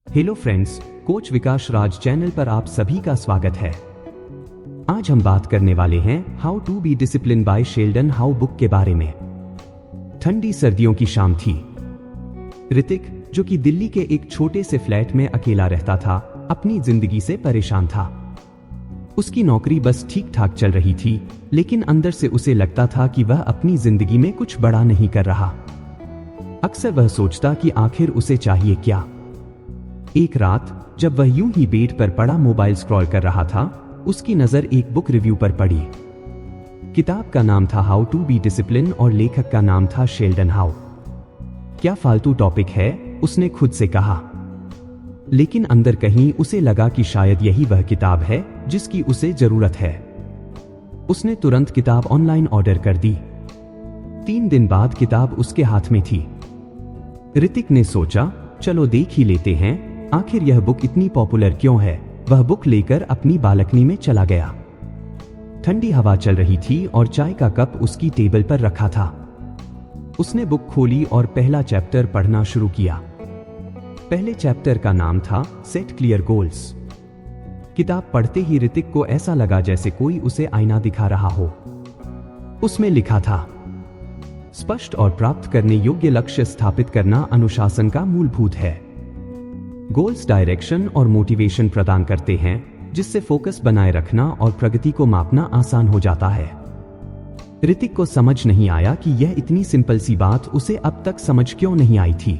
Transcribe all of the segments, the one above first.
Hello friends, coach विकास राज channel पर आप सभी का स्वागत है। आज हम बात करने वाले हैं how to be discipline by Sheldon how book के बारे में। ठंडी सर्दियों की शाम थी। ऋतिक, जो कि दिल्ली के एक छोटे से फ्लैट में अकेला रहता था, अपनी जिंदगी से परेशान था। उसकी नौकरी बस ठीक ठाक चल रही थी, लेकिन अंदर से उसे लगता था कि वह अपनी जिंदगी में कुछ बड़ा नहीं कर रहा। अक्सर वह सोचता कि आखिर उसे चाहिए क्या। एक रात जब वह यूं ही बेड पर पड़ा मोबाइल स्क्रॉल कर रहा था, उसकी नजर एक बुक रिव्यू पर पड़ी। किताब का नाम था हाउ टू बी डिसिप्लिन और लेखक का नाम था शेल्डन हाउ। क्या फालतू टॉपिक है, उसने खुद से कहा। लेकिन अंदर कहीं उसे लगा कि शायद यही वह किताब है जिसकी उसे जरूरत है। उसने तुरंत किताब ऑनलाइन ऑर्डर कर दी। 3 दिन बाद किताब उसके हाथ में थी। ऋतिक ने सोचा, चलो देख ही लेते हैं आखिर यह बुक इतनी पॉपुलर क्यों है। वह बुक लेकर अपनी बालकनी में चला गया। ठंडी हवा चल रही थी और चाय का कप उसकी टेबल पर रखा था। उसने बुक खोली और पहला चैप्टर पढ़ना शुरू किया। पहले चैप्टर का नाम था सेट क्लियर गोल्स। किताब पढ़ते ही ऋतिक को ऐसा लगा जैसे कोई उसे आईना दिखा रहा हो। उसमें लिखा था, स्पष्ट और प्राप्त करने योग्य लक्ष्य स्थापित करना अनुशासन का मूलभूत है। गोल्स डायरेक्शन और मोटिवेशन प्रदान करते हैं, जिससे फोकस बनाए रखना और प्रगति को मापना आसान हो जाता है। ऋतिक को समझ नहीं आया कि यह इतनी सिंपल सी बात उसे अब तक समझ क्यों नहीं आई थी।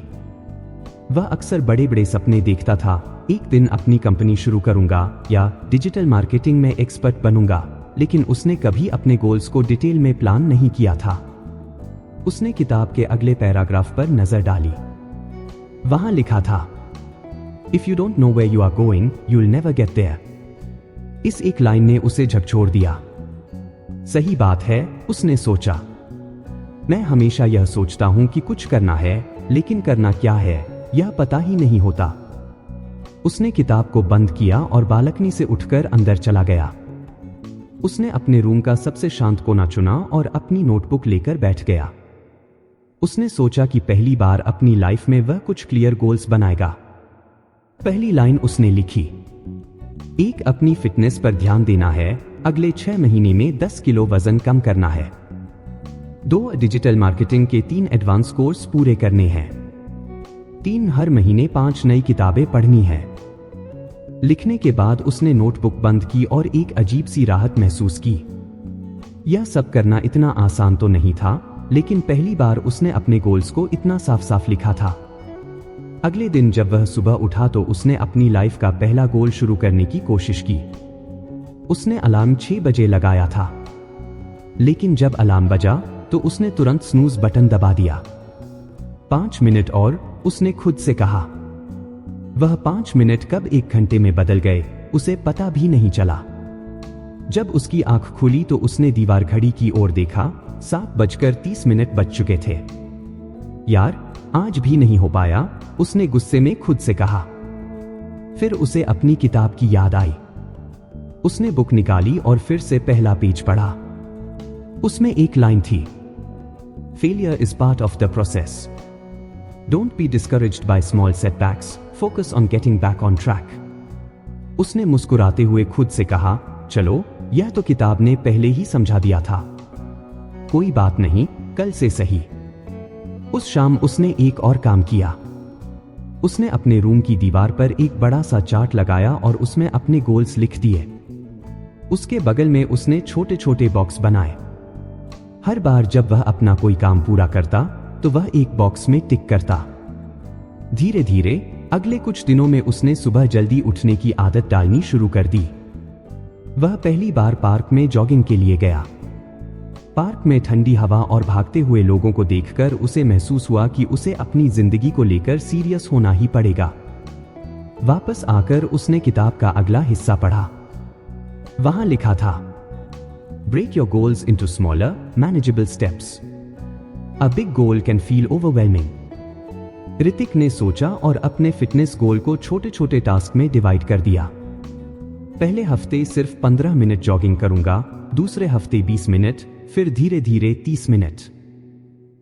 वह अक्सर बड़े बड़े सपने देखता था, एक दिन अपनी कंपनी शुरू करूंगा या डिजिटल मार्केटिंग में एक्सपर्ट बनूंगा, लेकिन उसने कभी अपने गोल्स को डिटेल में प्लान नहीं किया था। उसने किताब के अगले पैराग्राफ पर नजर डाली। वहां लिखा था, if you don't know where you are going you will never get there. इस एक लाइन ने उसे झकझोर दिया। सही बात है, उसने सोचा। मैं हमेशा यह सोचता हूं कि कुछ करना है, लेकिन करना क्या है यह पता ही नहीं होता। उसने किताब को बंद किया और बालकनी से उठकर अंदर चला गया। उसने अपने रूम का सबसे शांत कोना चुना और अपनी नोटबुक लेकर बैठ गया। उसने सोचा कि पहली बार अपनी लाइफ में वह कुछ क्लियर गोल्स बनाएगा। पहली लाइन उसने लिखी, एक, अपनी फिटनेस पर ध्यान देना है, अगले 6 महीने में 10 किलो वजन कम करना है। 2, डिजिटल मार्केटिंग के 3 एडवांस कोर्स पूरे करने हैं। 3, हर महीने 5 नई किताबें पढ़नी है। लिखने के बाद उसने नोटबुक बंद की और एक अजीब सी राहत महसूस की। यह सब करना इतना आसान तो नहीं था, लेकिन पहली बार उसने अपने गोल्स को इतना साफ साफ लिखा था। अगले दिन जब वह सुबह उठा तो उसने अपनी लाइफ का पहला गोल शुरू करने की कोशिश की। उसने अलार्म 6 बजे लगाया था, लेकिन जब अलार्म बजा तो उसने तुरंत स्नूज बटन दबा दिया। 5 मिनट और, उसने खुद से कहा। वह 5 मिनट कब 1 घंटे में बदल गए उसे पता भी नहीं चला। जब उसकी आंख खुली तो उसने दीवार घड़ी की ओर देखा। 7:30 बज चुके थे। यार, आज भी नहीं हो पाया, उसने गुस्से में खुद से कहा। फिर उसे अपनी किताब की याद आई। उसने बुक निकाली और फिर से पहला पेज पढ़ा। उसमें एक लाइन थी, failure is part of the process, don't be discouraged by small setbacks, focus on getting back on track. उसने मुस्कुराते हुए खुद से कहा, चलो यह तो किताब ने पहले ही समझा दिया था, कोई बात नहीं, कल से सही। उस शाम उसने एक और काम किया। उसने अपने रूम की दीवार पर एक बड़ा सा चार्ट लगाया और उसमें अपने गोल्स लिख दिए। उसके बगल में उसने छोटे छोटे बॉक्स बनाए। हर बार जब वह अपना कोई काम पूरा करता तो वह एक बॉक्स में टिक करता। धीरे धीरे अगले कुछ दिनों में उसने सुबह जल्दी उठने की आदत डालनी शुरू कर दी। वह पहली बार पार्क में जॉगिंग के लिए गया। पार्क में ठंडी हवा और भागते हुए लोगों को देखकर उसे महसूस हुआ कि उसे अपनी जिंदगी को लेकर सीरियस होना ही पड़ेगा। वापस आकर उसने किताब का अगला हिस्सा पढ़ा। वहां लिखा था, break your goals into smaller manageable steps, a big goal can feel overwhelming. Hrithik ने सोचा और अपने फिटनेस गोल को छोटे छोटे टास्क में डिवाइड कर दिया। पहले हफ्ते सिर्फ 15 मिनट जॉगिंग करूंगा, दूसरे हफ्ते 20 मिनट, फिर धीरे धीरे 30 मिनट।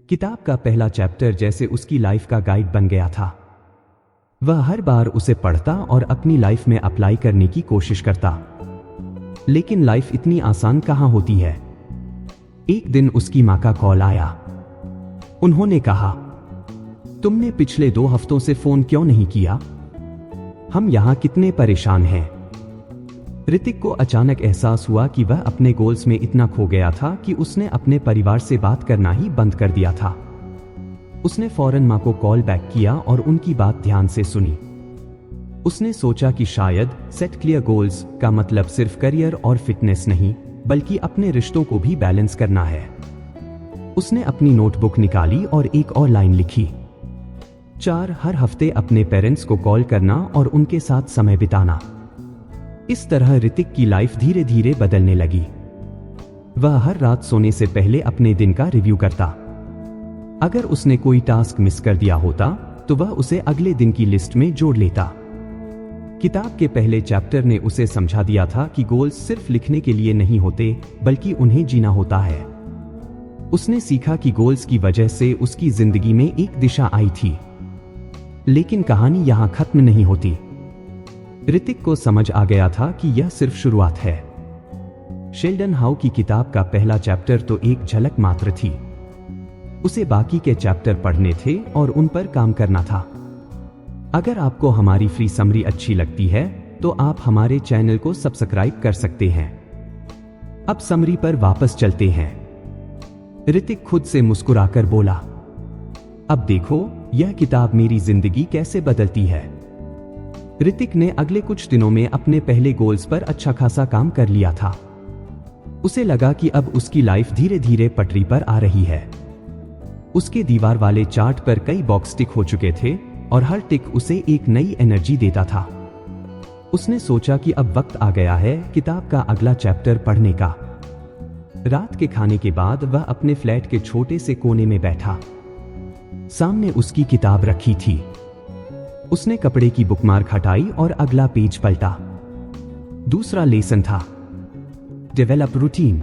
किताब का पहला चैप्टर जैसे उसकी लाइफ का गाइड बन गया था। वह हर बार उसे पढ़ता और अपनी लाइफ में अप्लाई करने की कोशिश करता। लेकिन लाइफ इतनी आसान कहां होती है। एक दिन उसकी मां का कॉल आया। उन्होंने कहा, तुमने पिछले 2 हफ्तों से फोन क्यों नहीं किया? हम यहां कितने परेशान हैं। ऋतिक को अचानक एहसास हुआ कि वह अपने गोल्स में इतना खो गया था कि उसने अपने परिवार से बात करना ही बंद कर दिया था। उसने फौरन मां को कॉल बैक किया और उनकी बात ध्यान से सुनी। उसने सोचा कि शायद सेट क्लियर गोल्स का मतलब सिर्फ करियर और फिटनेस नहीं, बल्कि अपने रिश्तों को भी बैलेंस करना है। उसने अपनी नोटबुक निकाली और एक और लाइन लिखी। 4 हर हफ्ते अपने पेरेंट्स को कॉल करना और उनके साथ समय बिताना। इस तरह ऋतिक की लाइफ धीरे धीरे बदलने लगी। वह हर रात सोने से पहले अपने दिन का रिव्यू करता। अगर उसने कोई टास्क मिस कर दिया होता तो वह उसे अगले दिन की लिस्ट में जोड़ लेता। किताब के पहले चैप्टर ने उसे समझा दिया था कि गोल्स सिर्फ लिखने के लिए नहीं होते, बल्कि उन्हें जीना होता है। उसने सीखा कि गोल्स की वजह से उसकी जिंदगी में एक दिशा आई थी। लेकिन कहानी यहां खत्म नहीं होती। ऋतिक को समझ आ गया था कि यह सिर्फ शुरुआत है। शेल्डन हाउ की किताब का पहला चैप्टर तो एक झलक मात्र थी। उसे बाकी के चैप्टर पढ़ने थे और उन पर काम करना था। अगर आपको हमारी फ्री समरी अच्छी लगती है तो आप हमारे चैनल को सब्सक्राइब कर सकते हैं। अब समरी पर वापस चलते हैं। ऋतिक खुद से मुस्कुराकर बोला, अब देखो यह किताब मेरी जिंदगी कैसे बदलती है। ऋतिक ने अगले कुछ दिनों में अपने पहले गोल्स पर अच्छा खासा काम कर लिया था। उसे लगा कि अब उसकी लाइफ धीरे धीरे पटरी पर आ रही है। उसके दीवार वाले चार्ट पर कई बॉक्स टिक हो चुके थे और हर टिक उसे एक नई एनर्जी देता था। उसने सोचा कि अब वक्त आ गया है किताब का अगला चैप्टर पढ़ने का। रात के खाने के बाद वह अपने फ्लैट के छोटे से कोने में बैठा। सामने उसकी किताब रखी थी। उसने कपड़े की बुकमार्क हटाई और अगला पेज पलटा। दूसरा लेसन था, डेवलप रूटीन।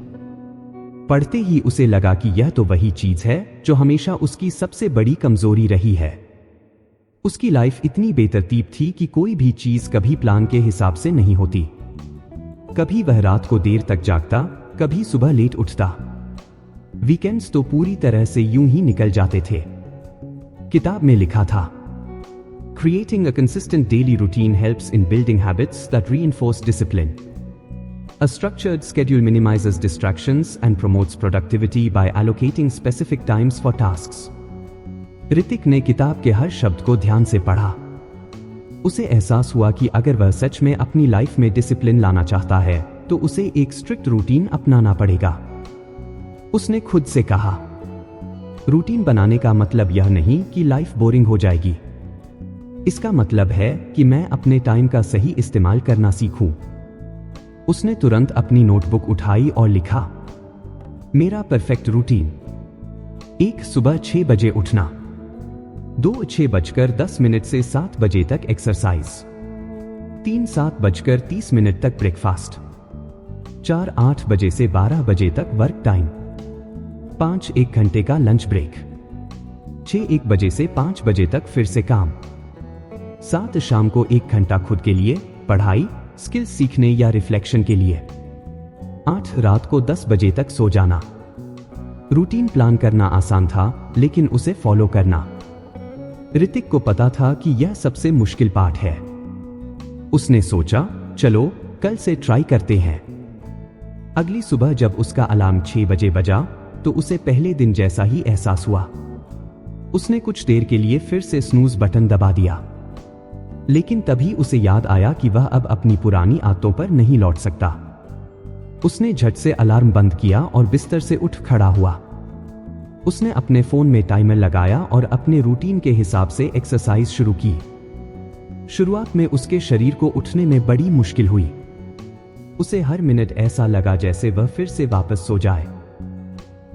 पढ़ते ही उसे लगा कि यह तो वही चीज है जो हमेशा उसकी सबसे बड़ी कमजोरी रही है। उसकी लाइफ इतनी बेतरतीब थी कि कोई भी चीज कभी प्लान के हिसाब से नहीं होती। कभी वह रात को देर तक जागता, कभी सुबह लेट उठता। वीकेंड्स तो पूरी तरह से यूं ही निकल जाते थे। किताब में लिखा था, Creating a consistent daily routine helps in building habits that reinforce discipline. A structured schedule minimizes distractions and promotes productivity by allocating specific times for tasks. Hrithik ने किताब के हर शब्द को ध्यान से पढ़ा। उसे एहसास हुआ कि अगर वह सच में अपनी लाइफ में डिसिप्लिन लाना चाहता है तो उसे एक स्ट्रिक्ट रूटीन अपनाना पड़ेगा। उसने खुद से कहा, रूटीन बनाने का मतलब यह नहीं कि लाइफ बोरिंग हो जाएगी। इसका मतलब है कि मैं अपने टाइम का सही इस्तेमाल करना सीखूं। उसने तुरंत अपनी नोटबुक उठाई और लिखा, मेरा परफेक्ट रूटीन। 1 सुबह 6 बजे उठना, 2 6:10 से 7 बजे तक एक्सरसाइज, 3 7:30 तक ब्रेकफास्ट, 4 8 बजे से 12 बजे तक वर्क टाइम, 5 1 घंटे का लंच ब्रेक, 6 1 बजे से 5 बजे तक फिर से काम, 7 शाम को 1 घंटा खुद के लिए, पढ़ाई, स्किल्स सीखने या रिफ्लेक्शन के लिए, 8 रात को 10 बजे तक सो जाना। रूटीन प्लान करना आसान था, लेकिन उसे फॉलो करना। ऋतिक को पता था कि यह सबसे मुश्किल पार्ट है। उसने सोचा, चलो कल से ट्राई करते हैं। अगली सुबह जब उसका अलार्म 6 बजे बजा तो उसे पहले दिन जैसा ही एहसास हुआ। उसने कुछ देर के लिए फिर से स्नूज बटन दबा दिया, लेकिन तभी उसे याद आया कि वह अब अपनी पुरानी आदतों पर नहीं लौट सकता। उसने झट से अलार्म बंद किया और बिस्तर से उठ खड़ा हुआ। उसने अपने फोन में टाइमर लगाया और अपने रूटीन के हिसाब से एक्सरसाइज शुरू की। शुरुआत में उसके शरीर को उठने में बड़ी मुश्किल हुई। उसे हर मिनट ऐसा लगा जैसे वह फिर से वापस सो जाए।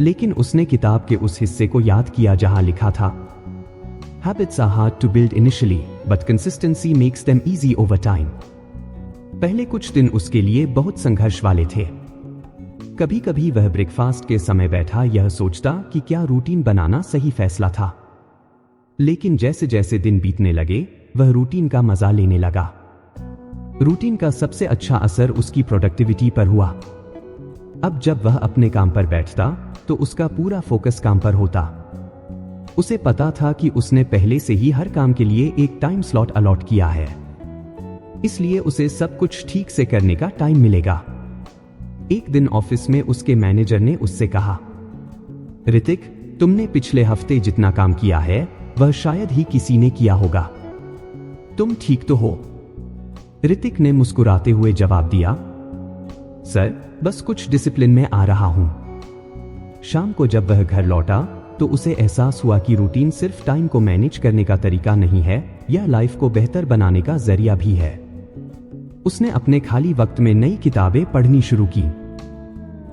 लेकिन उसने किताब के उस हिस्से को याद किया जहां लिखा था, Habits are hard to build initially, but consistency makes them easy over time. पहले कुछ दिन उसके लिए बहुत संघर्ष वाले थे। कभी कभी वह ब्रेकफास्ट के समय बैठा यह सोचता कि क्या रूटीन बनाना सही फैसला था। लेकिन जैसे जैसे दिन बीतने लगे, वह रूटीन का मजा लेने लगा। रूटीन का सबसे अच्छा असर उसकी प्रोडक्टिविटी पर हुआ। अब जब वह अपने काम पर बैठता तो उसका पूरा फोकस काम पर होता। उसे पता था कि उसने पहले से ही हर काम के लिए एक टाइम स्लॉट अलॉट किया है, इसलिए उसे सब कुछ ठीक से करने का टाइम मिलेगा। एक दिन ऑफिस में उसके मैनेजर ने उससे कहा, ऋतिक, तुमने पिछले हफ्ते जितना काम किया है वह शायद ही किसी ने किया होगा। तुम ठीक तो हो? ऋतिक ने मुस्कुराते हुए जवाब दिया, सर, बस कुछ डिसिप्लिन में आ रहा हूं। शाम को जब वह घर लौटा तो उसे एहसास हुआ कि रूटीन सिर्फ टाइम को मैनेज करने का तरीका नहीं है, यह लाइफ को बेहतर बनाने का जरिया भी है। उसने अपने खाली वक्त में नई किताबें पढ़नी शुरू की।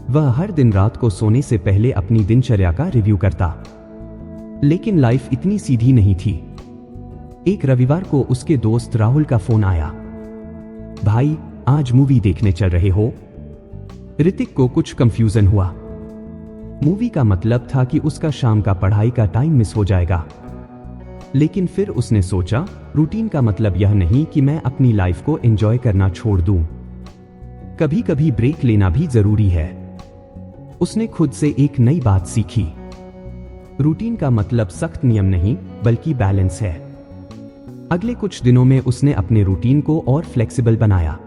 वह हर दिन रात को सोने से पहले अपनी दिनचर्या का रिव्यू करता। लेकिन लाइफ इतनी सीधी नहीं थी। एक रविवार को उसके दोस्त राहुल का फोन आया, भाई, आज मूवी देखने चल रहे हो? ऋतिक को कुछ कंफ्यूजन हुआ। मूवी का मतलब था कि उसका शाम का पढ़ाई का टाइम मिस हो जाएगा। लेकिन फिर उसने सोचा, रूटीन का मतलब यह नहीं कि मैं अपनी लाइफ को एंजॉय करना छोड़ दूं। कभी कभी ब्रेक लेना भी जरूरी है। उसने खुद से एक नई बात सीखी। रूटीन का मतलब सख्त नियम नहीं, बल्कि बैलेंस है। अगले कुछ दिनों में उसने अपने रूटीन को और फ्लेक्सिबल बनाया।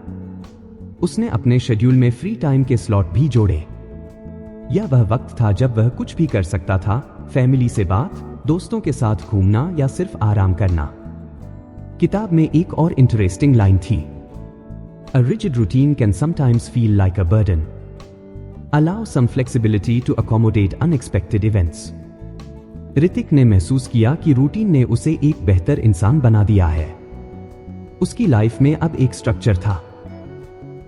उसने अपने शेड्यूल में फ्री टाइम के स्लॉट भी जोड़े। यह वह वक्त था जब वह कुछ भी कर सकता था, फैमिली से बात, दोस्तों के साथ घूमना या सिर्फ आराम करना। किताब में एक और इंटरेस्टिंग लाइन थी, a rigid routine can sometimes feel like a burden, allow some flexibility to accommodate unexpected events. Hrithik ने महसूस किया कि रूटीन ने उसे एक बेहतर इंसान बना दिया है। उसकी लाइफ में अब एक स्ट्रक्चर था।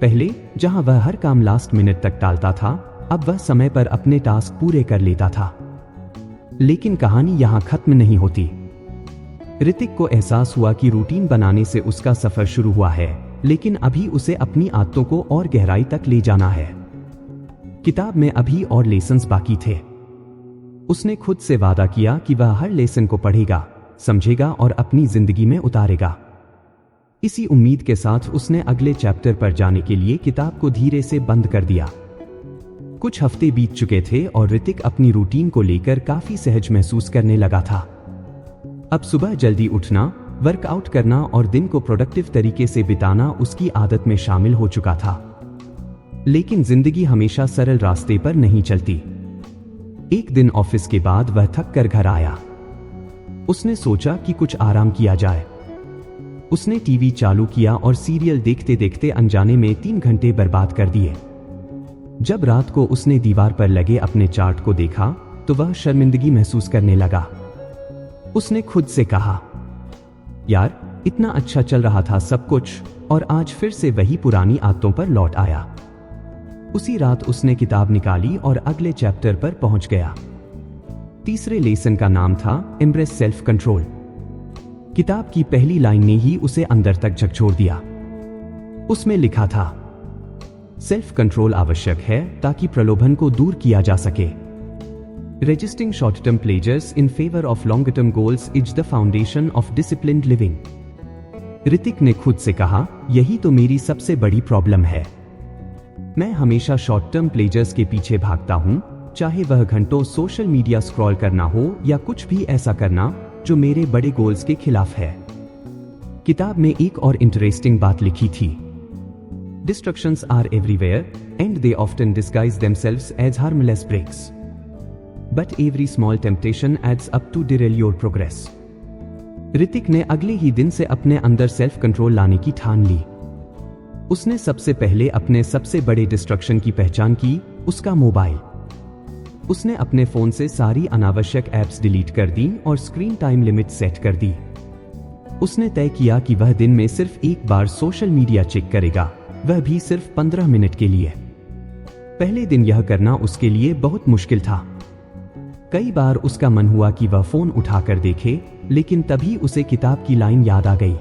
पहले जहां वह हर काम लास्ट मिनट तक टालता था, अब वह समय पर अपने टास्क पूरे कर लेता था। लेकिन कहानी यहां खत्म नहीं होती। ऋतिक को एहसास हुआ कि रूटीन बनाने से उसका सफर शुरू हुआ है, लेकिन अभी उसे अपनी आदतों को और गहराई तक ले जाना है। किताब में अभी और लेसन्स बाकी थे। उसने खुद से वादा किया कि वह हर लेसन को पढ़ेगा, समझेगा और अपनी जिंदगी में उतारेगा। इसी उम्मीद के साथ उसने अगले चैप्टर पर जाने के लिए किताब को धीरे से बंद कर दिया। कुछ हफ्ते बीत चुके थे और ऋतिक अपनी रूटीन को लेकर काफी सहज महसूस करने लगा था। अब सुबह जल्दी उठना, वर्कआउट करना और दिन को प्रोडक्टिव तरीके से बिताना उसकी आदत में शामिल हो चुका था। लेकिन जिंदगी हमेशा सरल रास्ते पर नहीं चलती। एक दिन ऑफिस के बाद वह थक कर घर आया। उसने सोचा कि कुछ आराम किया जाए। उसने टीवी चालू किया और सीरियल देखते देखते अनजाने में 3 घंटे बर्बाद कर दिए। जब रात को उसने दीवार पर लगे अपने चार्ट को देखा तो वह शर्मिंदगी महसूस करने लगा। उसने खुद से कहा, यार, इतना अच्छा चल रहा था सब कुछ, और आज फिर से वही पुरानी आदतों पर लौट आया। उसी रात उसने किताब निकाली और अगले चैप्टर पर पहुंच गया। तीसरे लेसन का नाम था एम्ब्रेस सेल्फ कंट्रोल। किताब की पहली लाइन ने ही उसे अंदर तक झकझोर दिया। उसमें लिखा था, सेल्फ कंट्रोल आवश्यक है ताकि प्रलोभन को दूर किया जा सके। Resisting short-term pleasures in favor of longer-term goals is the foundation of disciplined living. Hrithik ने खुद से कहा, यही तो मेरी सबसे बड़ी प्रॉब्लम है। मैं हमेशा शॉर्ट टर्म प्लेजर्स के पीछे भागता हूं, चाहे वह घंटों सोशल मीडिया स्क्रॉल करना हो या कुछ भी ऐसा करना जो मेरे बड़े गोल्स के खिलाफ है। किताब में एक और इंटरेस्टिंग बात लिखी थी, Distractions are everywhere, and they often disguise themselves as harmless breaks. But every small temptation adds up to derail your progress. Hrithik ने अगले ही दिन से अपने अंदर सेल्फ कंट्रोल लाने की ठान ली। उसने सबसे पहले अपने सबसे बड़े डिस्ट्रक्शन की पहचान की, उसका मोबाइल। उसने अपने फोन से सारी अनावश्यक ऐप्स डिलीट कर दी और स्क्रीन टाइम लिमिट सेट कर दी। उसने तय किया कि वह दिन में सिर्फ एक बार सोशल मीडिया चेक करेगा, वह भी सिर्फ 15 मिनट के लिए। पहले दिन यह करना उसके लिए बहुत मुश्किल था। कई बार उसका मन हुआ कि वह फोन उठाकर देखे, लेकिन तभी उसे किताब की लाइन याद आ गई,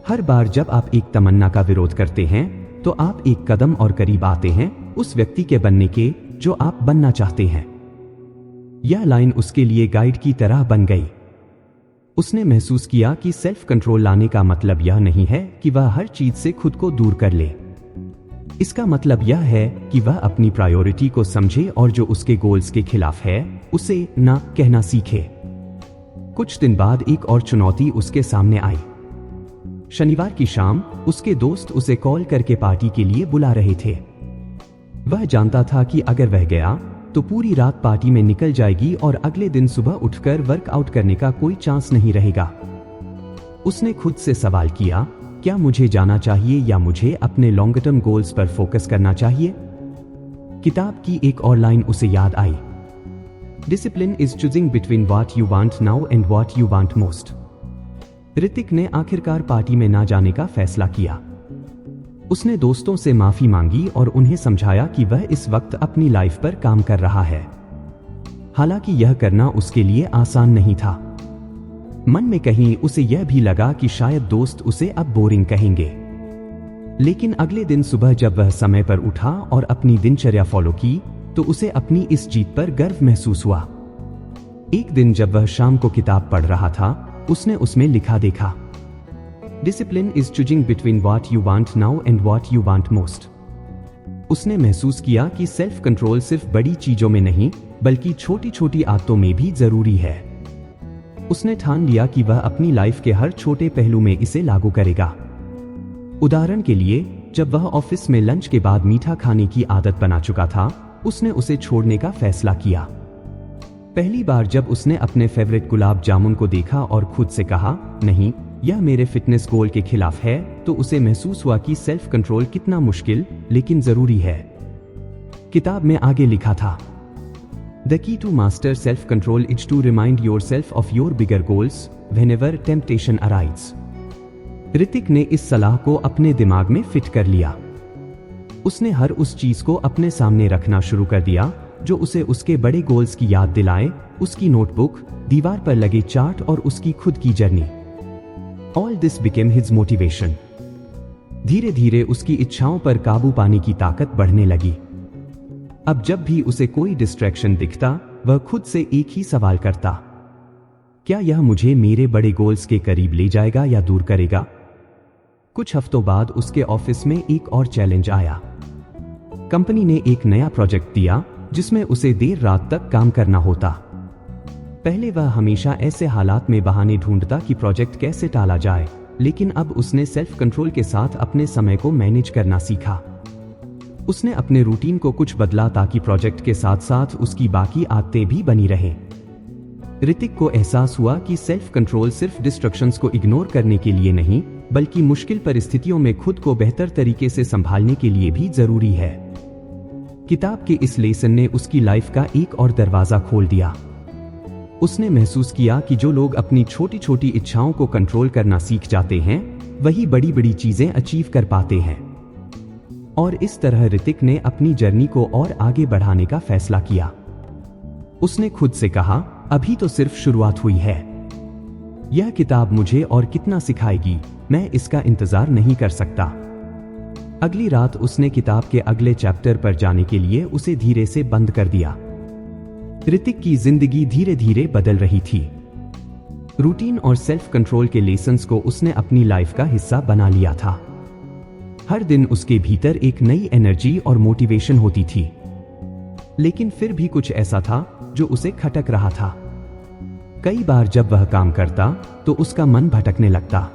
हर बार जब आप एक तमन्ना का विरोध करते हैं तो आप एक कदम और करीब आते हैं उस व्यक्ति के बनने के जो आप बनना चाहते हैं। यह लाइन उसके लिए गाइड की तरह बन गई। उसने महसूस किया कि सेल्फ कंट्रोल लाने का मतलब यह नहीं है कि वह हर चीज से खुद को दूर कर ले। इसका मतलब यह है कि वह अपनी प्रायोरिटी को समझे और जो उसके गोल्स के खिलाफ है उसे ना कहना सीखे। कुछ दिन बाद एक और चुनौती उसके सामने आई। शनिवार की शाम उसके दोस्त उसे कॉल करके पार्टी के लिए बुला रहे थे। वह जानता था कि अगर वह गया तो पूरी रात पार्टी में निकल जाएगी और अगले दिन सुबह उठकर वर्कआउट करने का कोई चांस नहीं रहेगा। उसने खुद से सवाल किया, क्या मुझे जाना चाहिए या मुझे अपने लॉन्ग टर्म गोल्स पर फोकस करना चाहिए? किताब की एक और लाइन उसे याद आई, discipline is choosing between what you want now and what you want most. Hrithik ने आखिरकार पार्टी में ना जाने का फैसला किया। उसने दोस्तों से माफी मांगी और उन्हें समझाया कि वह इस वक्त अपनी लाइफ पर काम कर रहा है। हालांकि यह करना उसके लिए आसान नहीं था। मन में कहीं उसे यह भी लगा कि शायद दोस्त उसे अब बोरिंग कहेंगे। लेकिन अगले दिन सुबह जब वह समय पर उठा और अपनी दिनचर्या फॉलो की तो उसे अपनी इस जीत पर गर्व महसूस हुआ। एक दिन जब वह शाम को किताब पढ़ रहा था, उसने उसमें लिखा देखा, discipline is choosing between what you want now and what you want most. उसने महसूस किया कि सेल्फ कंट्रोल सिर्फ बड़ी चीजों में नहीं बल्कि छोटी छोटी आदतों में भी जरूरी है। उसने ठान लिया कि वह अपनी लाइफ के हर छोटे पहलू में इसे लागू करेगा। उदाहरण के लिए, जब वह ऑफिस में लंच के बाद मीठा खाने की आदत बना चुका था, उसने उसे छोड़ने का फैसला किया। पहली बार जब उसने अपने फेवरेट गुलाब जामुन को देखा और खुद से कहा, नहीं, यह मेरे फिटनेस गोल के खिलाफ है, तो उसे महसूस हुआ कि सेल्फ कंट्रोल कितना मुश्किल लेकिन जरूरी है। किताब में आगे लिखा था, the key to master self control is to remind yourself of your bigger goals whenever temptation arise. Hrithik ने इस सलाह को अपने दिमाग में फिट कर लिया। उसने हर उस चीज को अपने सामने रखना शुरू कर दिया जो उसे उसके बड़े गोल्स की याद दिलाए, उसकी नोटबुक, दीवार पर लगे चार्ट और उसकी खुद की journey. All this became his motivation. धीरे धीरे उसकी इच्छाओं पर काबू पाने की ताकत बढ़ने लगी। अब जब भी उसे कोई डिस्ट्रैक्शन दिखता, वह खुद से एक ही सवाल करता, क्या यह मुझे मेरे बड़े गोल्स के करीब ले जाएगा या दूर करेगा? कुछ हफ्तों बाद उसके ऑफिस में एक और चैलेंज आया। कंपनी ने एक नया प्रोजेक्ट दिया जिसमें उसे देर रात तक काम करना होता। पहले वह हमेशा ऐसे हालात में बहाने ढूंढता कि प्रोजेक्ट कैसे टाला जाए, लेकिन अब उसने सेल्फ कंट्रोल के साथ अपने समय को मैनेज करना सीखा। उसने अपने रूटीन को कुछ बदला ताकि प्रोजेक्ट के साथ साथ उसकी बाकी आदतें भी बनी रहें। ऋतिक को एहसास हुआ कि सेल्फ कंट्रोल सिर्फ डिस्ट्रक्शंस को इग्नोर करने के लिए नहीं, बल्कि मुश्किल परिस्थितियों में खुद को बेहतर तरीके से संभालने के लिए भी जरूरी है। किताब के इस लेसन ने उसकी लाइफ का एक और दरवाजा खोल दिया। उसने महसूस किया कि जो लोग अपनी छोटी छोटी इच्छाओं को कंट्रोल करना सीख जाते हैं, वही बड़ी बड़ी चीजें अचीव कर पाते हैं। और इस तरह ऋतिक ने अपनी जर्नी को और आगे बढ़ाने का फैसला किया। उसने खुद से कहा, अभी तो सिर्फ शुरुआत हुई है। यह किताब मुझे और कितना सिखाएगी, मैं इसका इंतजार नहीं कर सकता। अगली रात उसने किताब के अगले चैप्टर पर जाने के लिए उसे धीरे से बंद कर दिया। ऋतिक की जिंदगी धीरे धीरे बदल रही थी। रूटीन और सेल्फ कंट्रोल के लेसन्स को उसने अपनी लाइफ का हिस्सा बना लिया था। हर दिन उसके भीतर एक नई एनर्जी और मोटिवेशन होती थी। लेकिन फिर भी कुछ ऐसा था जो उसे खटक रहा था। कई बार जब वह काम करता तो उसका मन भटकने लगता।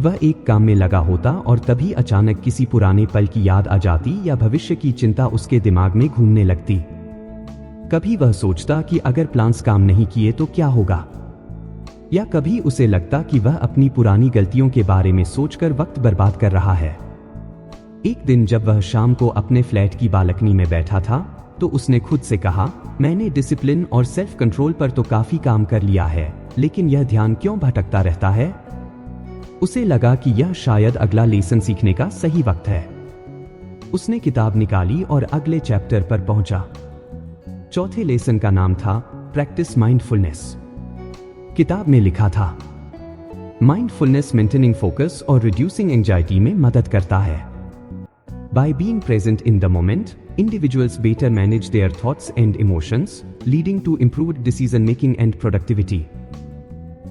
वह एक काम में लगा होता और तभी अचानक किसी पुराने पल की याद आ जाती या भविष्य की चिंता उसके दिमाग में घूमने लगती। कभी वह सोचता कि अगर प्लान्स काम नहीं किए तो क्या होगा, या कभी उसे लगता कि वह अपनी पुरानी गलतियों के बारे में सोचकर वक्त बर्बाद कर रहा है। एक दिन जब वह शाम को अपने फ्लैट की बालकनी में बैठा था तो उसने खुद से कहा, मैंने डिसिप्लिन और सेल्फ कंट्रोल पर तो काफी काम कर लिया है, लेकिन यह ध्यान क्यों भटकता रहता है? उसे लगा कि यह शायद अगला लेसन सीखने का सही वक्त है। उसने किताब निकाली और अगले चैप्टर पर पहुंचा। चौथे लेसन का नाम था प्रैक्टिस माइंडफुलनेस। किताब में लिखा था, माइंडफुलनेस मेंटेनिंग फोकस और रिड्यूसिंग एंजाइटी में मदद करता है। By being present in the moment, individuals better manage their thoughts and emotions, leading to improved decision making and productivity.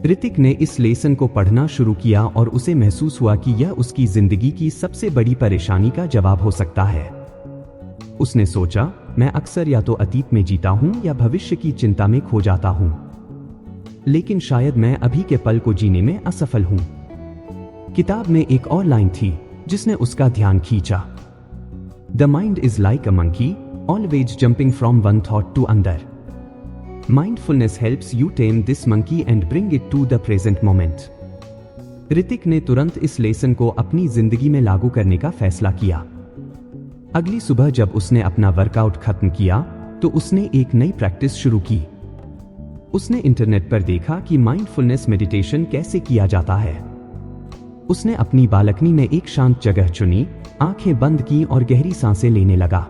Hrithik ने इस लेसन को पढ़ना शुरू किया और उसे महसूस हुआ कि यह उसकी जिंदगी की सबसे बड़ी परेशानी का जवाब हो सकता है। उसने सोचा, मैं अक्सर या तो अतीत में जीता हूं या भविष्य की चिंता में खो जाता हूं, लेकिन शायद मैं अभी के पल को जीने में असफल हूं। किताब में एक और लाइन थी जिसने उसका ध्यान खींचा। The mind is like a monkey, always jumping from one thought to another. Mindfulness helps you tame this monkey and bring it to the present moment. Hrithik ने तुरंत इस लेसन को अपनी जिंदगी में लागू करने का फैसला किया। अगली सुबह जब उसने अपना वर्कआउट खत्म किया तो उसने एक नई प्रैक्टिस शुरू की। उसने इंटरनेट पर देखा कि माइंडफुलनेस मेडिटेशन कैसे किया जाता है। उसने अपनी बालकनी में एक शांत जगह चुनी, आंखें बंद की और गहरी सांसें लेने लगा।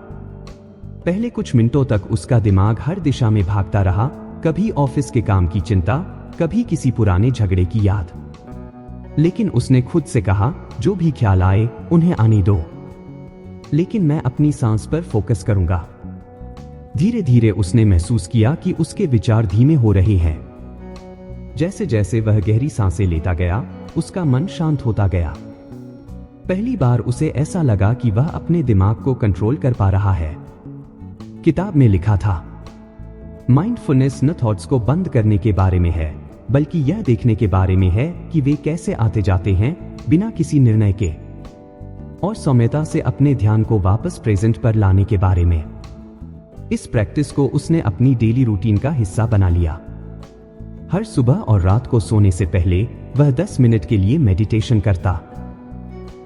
पहले कुछ मिनटों तक उसका दिमाग हर दिशा में भागता रहा, कभी ऑफिस के काम की चिंता, कभी किसी पुराने झगड़े की याद। लेकिन उसने खुद से कहा, जो भी ख्याल आए उन्हें आने दो, लेकिन मैं अपनी सांस पर फोकस करूंगा। धीरे धीरे उसने महसूस किया कि उसके विचार धीमे हो रहे हैं। जैसे जैसे वह गहरी सांसें लेता गया, उसका मन शांत होता गया। पहली बार उसे ऐसा लगा कि वह अपने दिमाग को कंट्रोल कर पा रहा है। किताब में लिखा था, माइंडफुलनेस न थॉट्स को बंद करने के बारे में है, बल्कि यह देखने के बारे में है कि वे कैसे आते जाते हैं बिना किसी निर्णय के, और सौम्यता से अपने ध्यान को वापस प्रेजेंट पर लाने के बारे में। इस प्रैक्टिस को उसने अपनी डेली रूटीन का हिस्सा बना लिया। हर सुबह और रात को सोने से पहले वह 10 मिनट के लिए मेडिटेशन करता।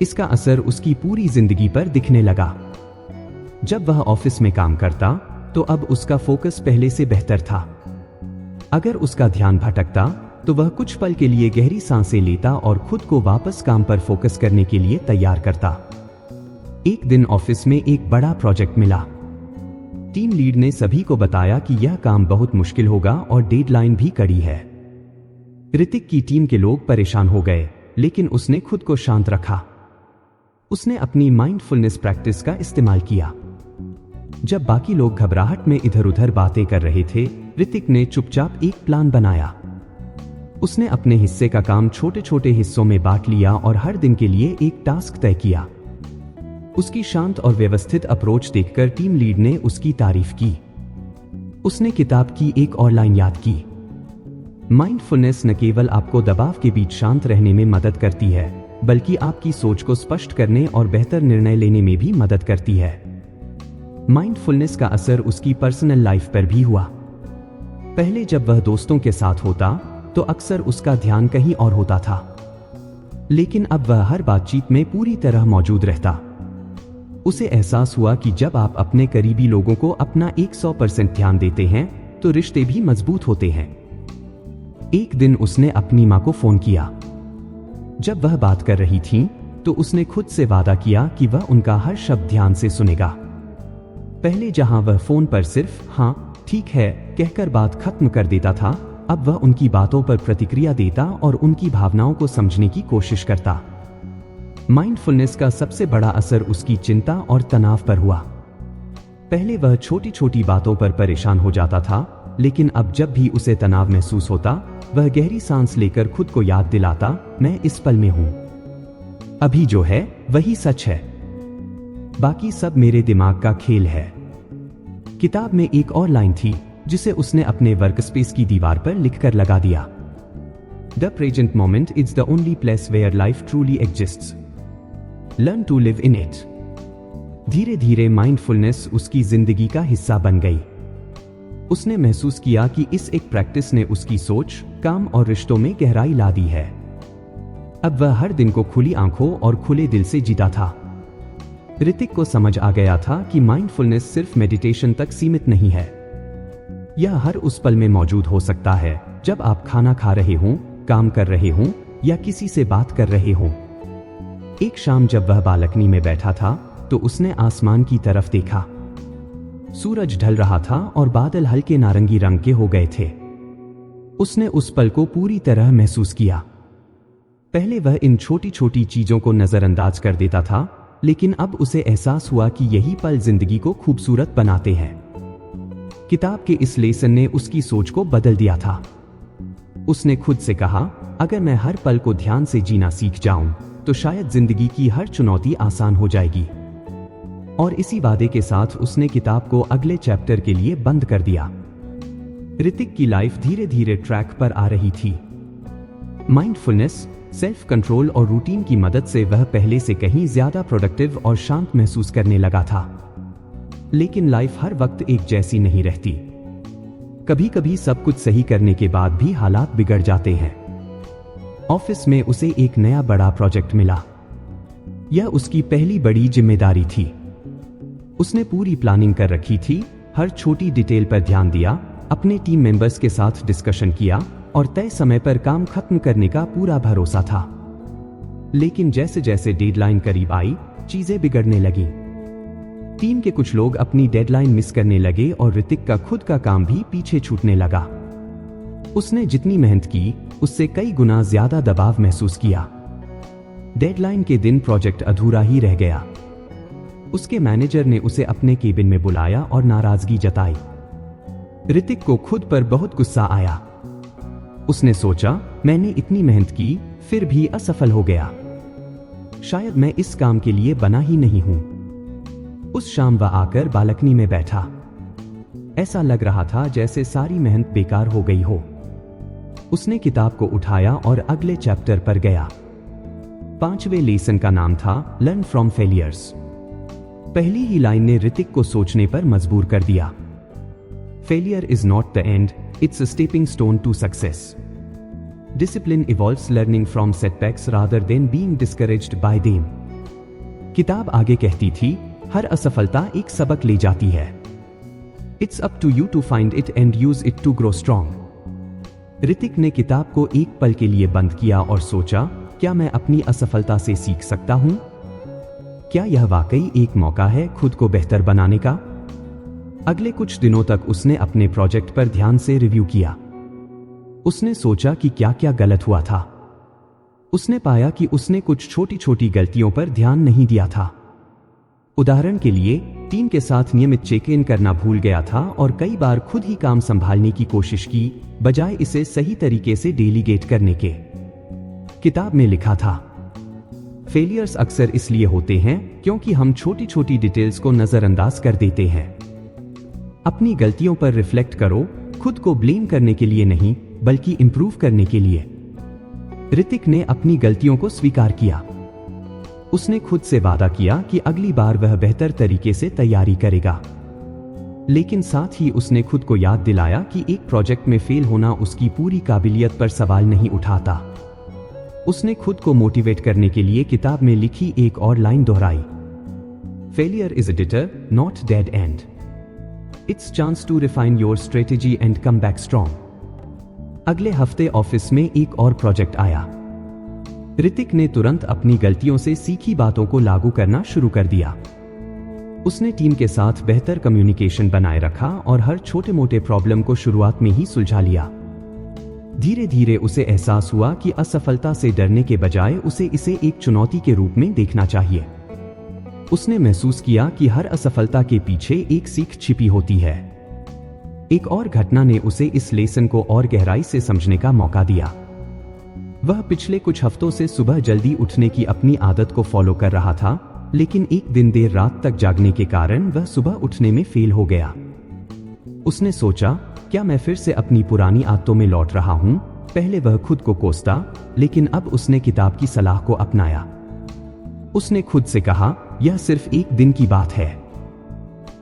इसका असर उसकी पूरी जिंदगी पर दिखने लगा। जब वह ऑफिस में काम करता तो अब उसका फोकस पहले से बेहतर था। अगर उसका ध्यान भटकता तो वह कुछ पल के लिए गहरी सांसें लेता और खुद को वापस काम पर फोकस करने के लिए तैयार करता। एक दिन ऑफिस में एक बड़ा प्रोजेक्ट मिला। टीम लीड ने सभी को बताया कि यह काम बहुत मुश्किल होगा और डेडलाइन भी कड़ी है। ऋतिक की टीम के लोग परेशान हो गए, लेकिन उसने खुद को शांत रखा। उसने अपनी माइंडफुलनेस प्रैक्टिस का इस्तेमाल किया। जब बाकी लोग घबराहट में इधर उधर बातें कर रहे थे, ऋतिक ने चुपचाप एक प्लान बनाया। उसने अपने हिस्से का काम छोटे छोटे हिस्सों में बांट लिया और हर दिन के लिए एक टास्क तय किया। उसकी शांत और व्यवस्थित अप्रोच देखकर टीम लीड ने उसकी तारीफ की। उसने किताब की एक और लाइन याद की, माइंडफुलनेस न केवल आपको दबाव के बीच शांत रहने में मदद करती है, बल्कि आपकी सोच को स्पष्ट करने और बेहतर निर्णय लेने में भी मदद करती है। माइंडफुलनेस का असर उसकी पर्सनल लाइफ पर भी हुआ। पहले जब वह दोस्तों के साथ होता तो अक्सर उसका ध्यान कहीं और होता था, लेकिन अब वह हर बातचीत में पूरी तरह मौजूद रहता। उसे एहसास हुआ कि जब आप अपने करीबी लोगों को अपना 100% ध्यान देते हैं तो रिश्ते भी मजबूत होते हैं। एक दिन उसने अपनी मां को फोन किया। जब वह बात कर रही थीं, तो उसने खुद से वादा किया कि वह उनका हर शब्द ध्यान से सुनेगा। पहले जहां वह फोन पर सिर्फ हाँ ठीक है कहकर बात खत्म कर देता था, अब वह उनकी बातों पर प्रतिक्रिया देता और उनकी भावनाओं को समझने की कोशिश करता। माइंडफुलनेस का सबसे बड़ा असर उसकी चिंता और तनाव पर हुआ। पहले वह छोटी छोटी बातों पर परेशान हो जाता था, लेकिन अब जब भी उसे तनाव महसूस होता, वह गहरी सांस लेकर खुद को याद दिलाता, मैं इस पल में हूं, अभी जो है वही सच है, बाकी सब मेरे दिमाग का खेल है। किताब में एक और लाइन थी जिसे उसने अपने वर्कस्पेस की दीवार पर लिखकर लगा दिया, the present moment is the only place where life truly exists, learn to live in it. धीरे धीरे माइंडफुलनेस उसकी जिंदगी का हिस्सा बन गई। उसने महसूस किया कि इस एक प्रैक्टिस ने उसकी सोच, काम और रिश्तों में गहराई ला दी है। अब वह हर दिन को खुली आंखों और खुले दिल से जीता था। ऋतिक को समझ आ गया था कि माइंडफुलनेस सिर्फ मेडिटेशन तक सीमित नहीं है। यह हर उस पल में मौजूद हो सकता है जब आप खाना खा रहे हों, काम कर रहे हों या किसी से बात कर रहे हों। एक शाम जब वह बालकनी में बैठा था तो उसने आसमान की तरफ देखा। सूरज ढल रहा था और बादल हल्के नारंगी रंग के हो गए थे। उसने उस पल को पूरी तरह महसूस किया। पहले वह इन छोटी छोटी चीजों को नजरअंदाज कर देता था, लेकिन अब उसे एहसास हुआ कि यही पल जिंदगी को खूबसूरत बनाते हैं। किताब के इस लेसन ने उसकी सोच को बदल दिया था। उसने खुद से कहा, अगर मैं हर पल को ध्यान से जीना सीख जाऊं, तो शायद जिंदगी की हर चुनौती आसान हो जाएगी। और इसी वादे के साथ उसने किताब को अगले चैप्टर के लिए बंद कर दिया। ऋतिक की लाइफ धीरे धीरे ट्रैक पर आ रही थी। माइंडफुलनेस, सेल्फ कंट्रोल और रूटीन की मदद से वह पहले से कहीं ज्यादा प्रोडक्टिव और शांत महसूस करने लगा था। लेकिन लाइफ हर वक्त एक जैसी नहीं रहती। कभी कभी सब कुछ सही करने के बाद भी हालात बिगड़ जाते हैं। ऑफिस में उसे एक नया बड़ा प्रोजेक्ट मिला। यह उसकी पहली बड़ी जिम्मेदारी थी। उसने पूरी प्लानिंग कर रखी थी, हर छोटी डिटेल पर ध्यान दिया, अपने टीम मेंबर्स के साथ डिस्कशन किया और तय समय पर काम खत्म करने का पूरा भरोसा था। लेकिन जैसे जैसे डेडलाइन करीब आई, चीजें बिगड़ने लगीं। टीम के कुछ लोग अपनी डेडलाइन मिस करने लगे और ऋतिक का खुद का काम भी पीछे छूटने लगा। उसने जितनी मेहनत की, उससे कई गुना ज्यादा दबाव महसूस किया। डेडलाइन के दिन प्रोजेक्ट अधूरा ही रह गया। उसके मैनेजर ने उसे अपने केबिन में बुलाया और नाराजगी जताई। ऋतिक को खुद पर बहुत गुस्सा आया। उसने सोचा, मैंने इतनी मेहनत की, फिर भी असफल हो गया। शायद मैं इस काम के लिए बना ही नहीं हूं। उस शाम वह आकर बालकनी में बैठा। ऐसा लग रहा था जैसे सारी मेहनत बेकार हो गई हो। उसने किताब को उठाया और अगले चैप्टर पर गया। 5वें लेसन का नाम था लर्न फ्रॉम फेलियर्स। पहली ही लाइन ने ऋतिक को सोचने पर मजबूर कर दिया। Failure is not the end, it's a stepping stone to success. Discipline involves learning from setbacks rather than being discouraged by them. किताब आगे कहती थी, हर असफलता एक सबक ले जाती है। It's up to you to find it and use it to grow strong. Hrithik ने किताब को एक पल के लिए बंद किया और सोचा, क्या मैं अपनी असफलता से सीख सकता हूं? क्या यह वाकई एक मौका है खुद को बेहतर बनाने का? अगले कुछ दिनों तक उसने अपने प्रोजेक्ट पर ध्यान से रिव्यू किया। उसने सोचा कि क्या क्या गलत हुआ था। उसने पाया कि उसने कुछ छोटी छोटी गलतियों पर ध्यान नहीं दिया था। उदाहरण के लिए, टीम के साथ नियमित चेक इन करना भूल गया था और कई बार खुद ही काम संभालने की कोशिश की, बजाय इसे सही तरीके से डेलीगेट करने के। किताब में लिखा था, फेलियर्स अक्सर इसलिए होते हैं क्योंकि हम छोटी छोटी डिटेल्स को नजरअंदाज कर देते हैं। अपनी गलतियों पर रिफ्लेक्ट करो, खुद को ब्लेम करने के लिए नहीं, बल्कि इंप्रूव करने के लिए। ऋतिक ने अपनी गलतियों को स्वीकार किया। उसने खुद से वादा किया कि अगली बार वह बेहतर तरीके से तैयारी करेगा। लेकिन साथ ही उसने खुद को याद दिलाया कि एक प्रोजेक्ट में फेल होना उसकी पूरी काबिलियत पर सवाल नहीं उठाता। उसने खुद को मोटिवेट करने के लिए किताब में लिखी एक और लाइन दोहराई, failure is a detour, not dead end. It's chance to refine your strategy and come back strong. अगले हफ्ते ऑफिस में एक और प्रोजेक्ट आया। ऋतिक ने तुरंत अपनी गलतियों से सीखी बातों को लागू करना शुरू कर दिया। उसने टीम के साथ बेहतर कम्युनिकेशन बनाए रखा और हर छोटे मोटे प्रॉब्लम को शुरुआत में ही सुलझा लिया। धीरे धीरे उसे एहसास हुआ कि असफलता से डरने के बजाय उसे इसे एक चुनौती के रूप में देखना चाहिए। उसने महसूस किया कि हर असफलता के पीछे एक सीख छिपी होती है। एक और घटना ने उसे इस लेसन को और गहराई से समझने का मौका दिया। वह पिछले कुछ हफ्तों से सुबह जल्दी उठने की अपनी आदत को फॉलो कर रहा था, लेकिन एक दिन देर रात तक जागने के कारण वह सुबह उठने में फेल हो गया। उसने सोचा, क्या मैं फिर से अपनी पुरानी आदतों में लौट रहा हूं? पहले वह खुद को कोसता, लेकिन अब उसने किताब की सलाह को अपनाया। उसने खुद से कहा, यह सिर्फ एक दिन की बात है।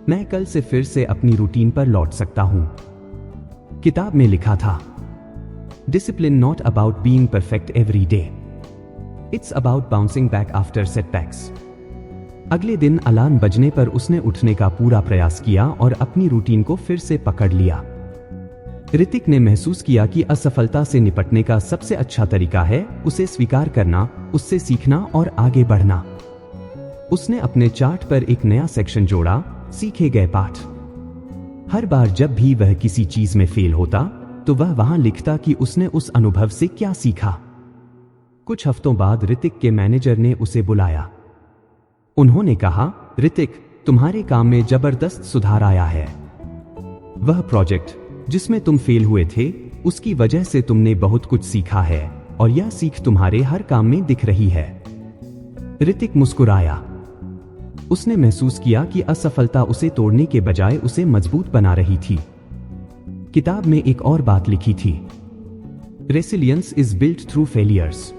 मैं कल से फिर से अपनी रूटीन पर लौट सकता हूं। किताब में लिखा था, discipline not about being perfect every day, it's about bouncing back after setbacks. अगले दिन अलार्म बजने पर उसने उठने का पूरा प्रयास किया और अपनी रूटीन को फिर से पकड़ लिया। ऋतिक ने महसूस किया कि असफलता से निपटने का सबसे अच्छा तरीका है उसे स्वीकार करना, उससे सीखना और आगे बढ़ना। उसने अपने चार्ट पर एक नया सेक्शन जोड़ा, सीखे गए पाठ। हर बार जब भी वह किसी चीज में फेल होता, तो वह वहां लिखता कि उसने उस अनुभव से क्या सीखा। कुछ हफ्तों बाद ऋतिक के मैनेजर ने उसे बुलाया। उन्होंने कहा, ऋतिक, तुम्हारे काम में जबरदस्त सुधार आया है। वह प्रोजेक्ट जिसमें तुम फेल हुए थे, उसकी वजह से तुमने बहुत कुछ सीखा है और यह सीख तुम्हारे हर काम में दिख रही है। ऋतिक मुस्कुराया। उसने महसूस किया कि असफलता उसे तोड़ने के बजाय उसे मजबूत बना रही थी। किताब में एक और बात लिखी थी, resilience is built through failures.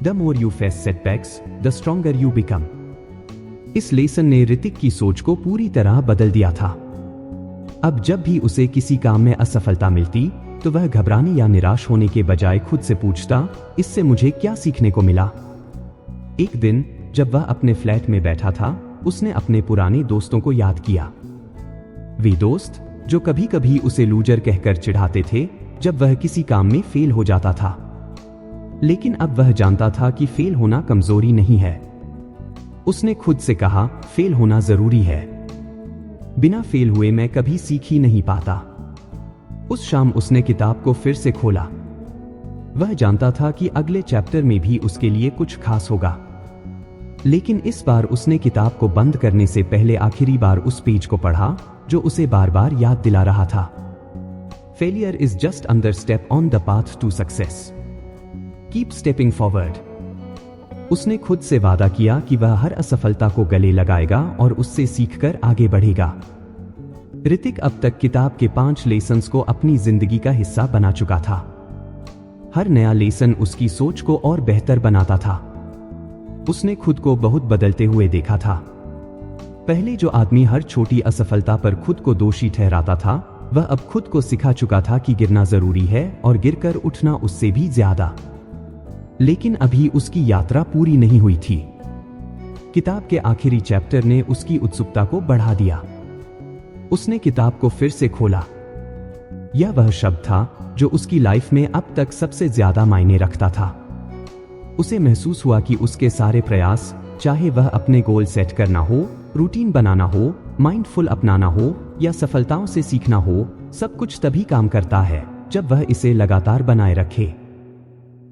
The more you face setbacks, the stronger you become. इस लेसन ने ऋतिक की सोच को पूरी तरह बदल दिया था। अब जब भी उसे किसी काम में असफलता मिलती तो वह घबराने या निराश होने के बजाय खुद से पूछता, इससे मुझे क्या सीखने को मिला। एक दिन जब वह अपने फ्लैट में बैठा था, उसने अपने पुराने दोस्तों को याद किया। वे दोस्त जो कभी कभी उसे लूजर कहकर चिढ़ाते थे जब वह किसी काम में फेल हो जाता था। लेकिन अब वह जानता था कि फेल होना कमजोरी नहीं है। उसने खुद से कहा, फेल होना जरूरी है। बिना फेल हुए मैं कभी सीख ही नहीं पाता। उस शाम उसने किताब को फिर से खोला। वह जानता था कि अगले चैप्टर में भी उसके लिए कुछ खास होगा। लेकिन इस बार उसने किताब को बंद करने से पहले आखिरी बार उस पेज को पढ़ा जो उसे बार बार याद दिला रहा था, failure is just another step on the path to success. Keep stepping forward. उसने खुद से वादा किया कि वह हर असफलता को गले लगाएगा और उससे सीखकर आगे बढ़ेगा। ऋतिक अब तक किताब के 5 लेसन्स को अपनी जिंदगी का हिस्सा बना चुका था। हर नया लेसन उसकी सोच को और बेहतर बनाता था। उसने खुद को बहुत बदलते हुए देखा था। पहले जो आदमी हर छोटी असफलता पर खुद को दोषी ठहराता था, वह अब खुद को सिखा चुका था कि गिरना जरूरी है और गिरकर उठना उससे भी ज्यादा। लेकिन अभी उसकी यात्रा पूरी नहीं हुई थी। किताब के आखिरी चैप्टर ने उसकी उत्सुकता को बढ़ा दिया। उसने किताब को फिर से खोला। यह वह शब्द था जो उसकी लाइफ में अब तक सबसे ज्यादा मायने रखता था। उसे महसूस हुआ कि उसके सारे प्रयास, चाहे वह अपने गोल सेट करना हो, रूटीन बनाना हो, माइंडफुल अपनाना हो या सफलताओं से सीखना हो, सब कुछ तभी काम करता है जब वह इसे लगातार बनाए रखे।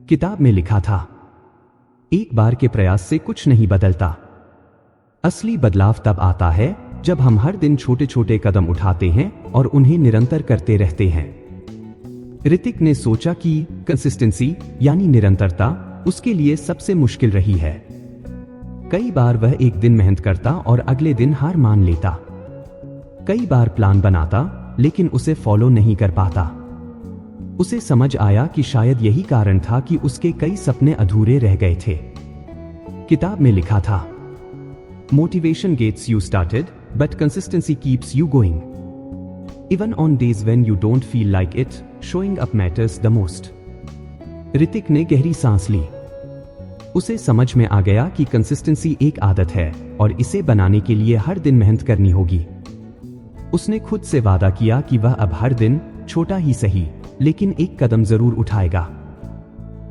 किताब में लिखा था, एक बार के प्रयास से कुछ नहीं बदलता। असली बदलाव तब आता है जब हम हर दिन छोटे छोटे कदम उठाते हैं और उन्हें निरंतर करते रहते हैं। ऋतिक ने सोचा कि कंसिस्टेंसी यानी निरंतरता उसके लिए सबसे मुश्किल रही है। कई बार वह एक दिन मेहनत करता और अगले दिन हार मान लेता। कई बार प्लान बनाता लेकिन उसे फॉलो नहीं कर पाता। उसे समझ आया कि शायद यही कारण था कि उसके कई सपने अधूरे रह गए थे। किताब में लिखा था, motivation gets you started but consistency keeps you going. Even on days when you don't feel like it, showing up matters the most. Hrithik ने गहरी सांस ली। उसे समझ में आ गया कि कंसिस्टेंसी एक आदत है और इसे बनाने के लिए हर दिन मेहनत करनी होगी। उसने खुद से वादा किया कि वह अब हर दिन, छोटा ही सही, लेकिन एक कदम जरूर उठाएगा।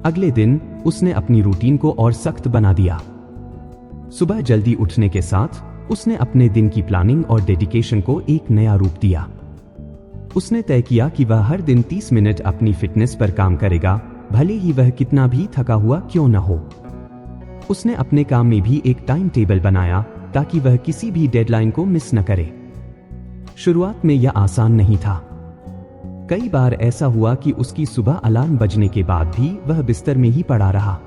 अगले दिन उसने अपनी रूटीन को और सख्त बना दिया। सुबह जल्दी उठने के साथ उसने अपने दिन की प्लानिंग और डेडिकेशन को एक नया रूप दिया। उसने तय किया कि वह हर दिन 30 मिनट अपनी फिटनेस पर काम करेगा, भले ही वह कितना भी थका हुआ क्यों न हो। उसने अपने काम में भी एक टाइम टेबल बनाया ताकि वह किसी भी डेडलाइन को मिस न करे। शुरुआत में यह आसान नहीं था। कई बार ऐसा हुआ कि उसकी सुबह अलार्म बजने के बाद भी वह बिस्तर में ही पड़ा रहा।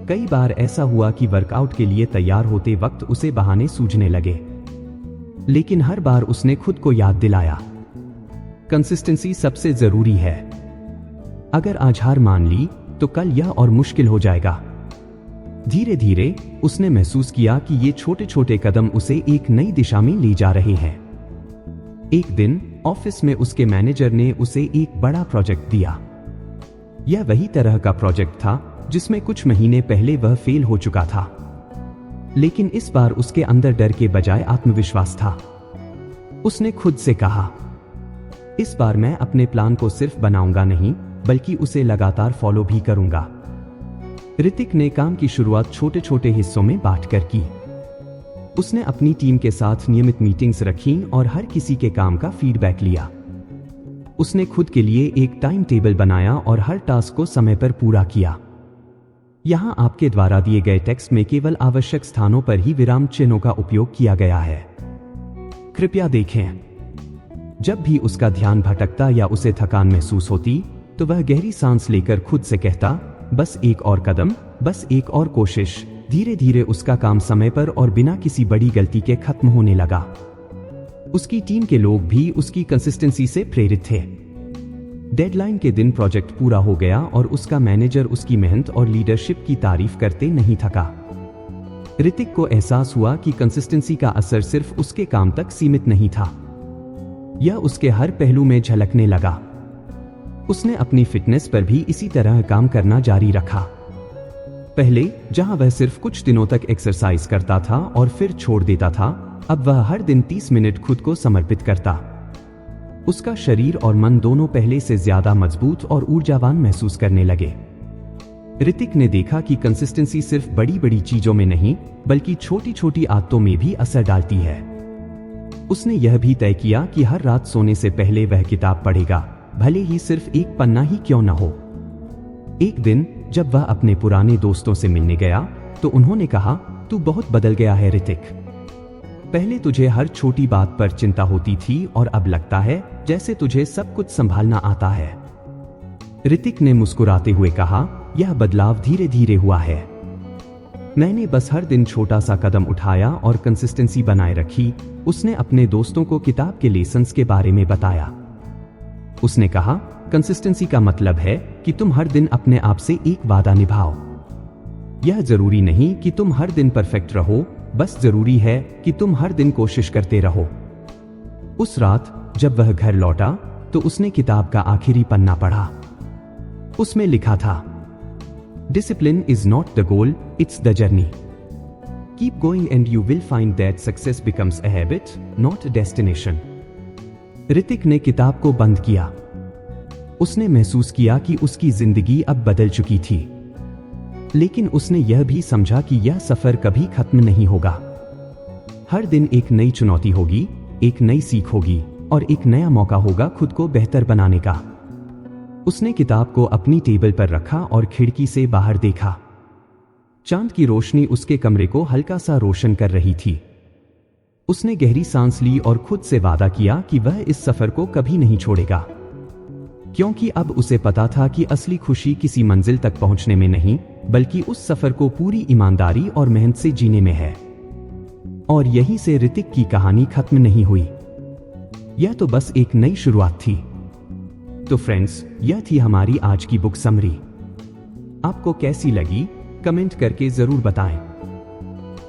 कई बार ऐसा हुआ कि वर्कआउट के लिए तैयार होते वक्त उसे बहाने सूझने लगे। लेकिन हर बार उसने खुद को याद दिलाया, कंसिस्टेंसी सबसे जरूरी है। अगर आज हार मान ली तो कल यह और मुश्किल हो जाएगा। धीरे धीरे उसने महसूस किया कि ये छोटे छोटे कदम उसे एक नई दिशा में ले जा रहे हैं। एक दिन ऑफिस में उसके मैनेजर ने उसे एक बड़ा प्रोजेक्ट दिया। यह वही तरह का प्रोजेक्ट था जिसमें कुछ महीने पहले वह फेल हो चुका था। लेकिन इस बार उसके अंदर डर के बजाय आत्मविश्वास था। उसने खुद से कहा, इस बार मैं अपने प्लान को सिर्फ बनाऊंगा नहीं, बल्कि उसे लगातार फॉलो भी करूंगा। ऋतिक ने काम की शुरुआत छोटे छोटे हिस्सों में बांटकर की। उसने अपनी टीम के साथ नियमित मीटिंग्स रखी और हर किसी के काम का फीडबैक लिया। उसने खुद के लिए एक टाइम टेबल बनाया और हर टास्क को समय पर पूरा किया। यहां आपके द्वारा दिए गए टेक्स्ट में केवल आवश्यक स्थानों पर ही विराम चिन्हों का उपयोग किया गया है। कृपया देखें। जब भी उसका ध्यान भटकता या उसे थकान महसूस होती तो वह गहरी सांस लेकर खुद से कहता, बस एक और कदम, बस एक और कोशिश। धीरे धीरे उसका काम समय पर और बिना किसी बड़ी गलती के खत्म होने लगा। उसकी टीम के लोग भी उसकी कंसिस्टेंसी से प्रेरित थे। डेडलाइन के दिन प्रोजेक्ट पूरा हो गया और उसका मैनेजर उसकी मेहनत और लीडरशिप की तारीफ करते नहीं थका। ऋतिक को एहसास हुआ कि कंसिस्टेंसी का असर सिर्फ उसके काम तक सीमित नहीं था, यह उसके हर पहलू में झलकने लगा। उसने अपनी फिटनेस पर भी इसी तरह काम करना जारी रखा। पहले जहां वह सिर्फ कुछ दिनों तक एक्सरसाइज करता था और फिर छोड़ देता था, अब वह हर दिन 30 मिनट खुद को समर्पित करता। उसका शरीर और मन दोनों पहले से ज्यादा मजबूत और ऊर्जावान महसूस करने लगे। ऋतिक ने देखा कि कंसिस्टेंसी सिर्फ बड़ी बड़ी चीजों में नहीं, बल्कि छोटी छोटी आदतों में भी असर डालती है। उसने यह भी तय किया कि हर रात सोने से पहले वह किताब पढ़ेगा, भले ही सिर्फ एक पन्ना ही क्यों न हो। एक दिन जब वह अपने पुराने दोस्तों से मिलने गया तो उन्होंने कहा, तू बहुत बदल गया है ऋतिक। पहले तुझे हर छोटी बात पर चिंता होती थी और अब लगता है जैसे तुझे सब कुछ संभालना आता है। ऋतिक ने मुस्कुराते हुए कहा, यह बदलाव धीरे धीरे हुआ है। मैंने बस हर दिन छोटा सा कदम उठाया और कंसिस्टेंसी बनाए रखी। उसने अपने दोस्तों को किताब के लेसन्स के बारे में बताया। उसने कहा, कंसिस्टेंसी का मतलब है कि तुम हर दिन अपने आप से एक वादा निभाओ। यह जरूरी नहीं कि तुम हर दिन परफेक्ट रहो, बस जरूरी है कि तुम हर दिन कोशिश करते रहो। उस रात जब वह घर लौटा तो उसने किताब का आखिरी पन्ना पढ़ा। उसमें लिखा था, discipline is not the goal, it's the journey. Keep going and you will find that success becomes a habit, not a destination. Hrithik ने किताब को बंद किया। उसने महसूस किया कि उसकी जिंदगी अब बदल चुकी थी, लेकिन उसने यह भी समझा कि यह सफर कभी खत्म नहीं होगा। हर दिन एक नई चुनौती होगी, एक नई सीख होगी और एक नया मौका होगा खुद को बेहतर बनाने का। उसने किताब को अपनी टेबल पर रखा और खिड़की से बाहर देखा। चांद की रोशनी उसके कमरे को हल्का सा रोशन कर रही थी। उसने गहरी सांस ली और खुद से वादा किया कि वह इस सफर को कभी नहीं छोड़ेगा, क्योंकि अब उसे पता था कि असली खुशी किसी मंजिल तक पहुंचने में नहीं, बल्कि उस सफर को पूरी ईमानदारी और मेहनत से जीने में है। और यहीं से ऋतिक की कहानी खत्म नहीं हुई, यह तो बस एक नई शुरुआत थी। तो फ्रेंड्स, यह थी हमारी आज की बुक समरी। आपको कैसी लगी कमेंट करके जरूर बताएं।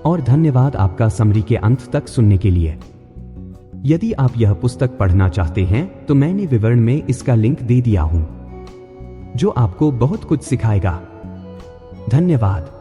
और धन्यवाद आपका समरी के अंत तक सुनने के लिए। यदि आप यह पुस्तक पढ़ना चाहते हैं तो मैंने विवरण में इसका लिंक दे दिया हूं, जो आपको बहुत कुछ सिखाएगा। धन्यवाद।